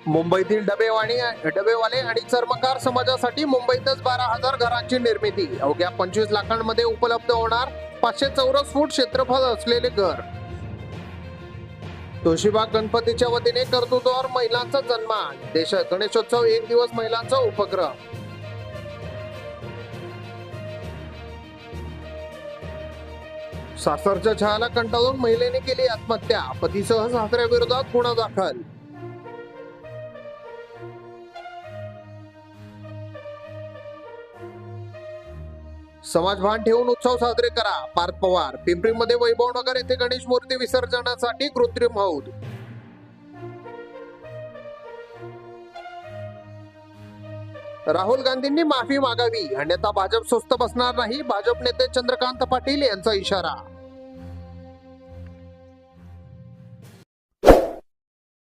मुंबईतील डबेवाले आणि चर्मकार समाजासाठी मुंबईतच 12,000 घरांची निर्मिती. अवघ्या 25 लाखांमध्ये उपलब्ध होणार 500 चौरस फूट क्षेत्रफळ असलेले घर. तुळशीबाग गणपतीच्या वतीने कर्तृत्वावर महिलांचा सन्मान. देशात गणेशोत्सव 1 दिवस महिलांचा उपक्रम. सासरच्या छळाला कंटाळून महिलेने केली आत्महत्या. पतीसह सासऱ्याविरोधात गुन्हा दाखल. समाजभान ठेवून उत्सव साजरे करा. पार्थ पवार. पिंपरीमध्ये वैभवनगर येथे गणेश मूर्ती विसर्जनासाठी कृत्रिम हौद. राहुल गांधींनी माफी मागावी, अन्यथा भाजप स्वस्थ बसणार नाही. भाजप नेते चंद्रकांत पाटील यांचा इशारा.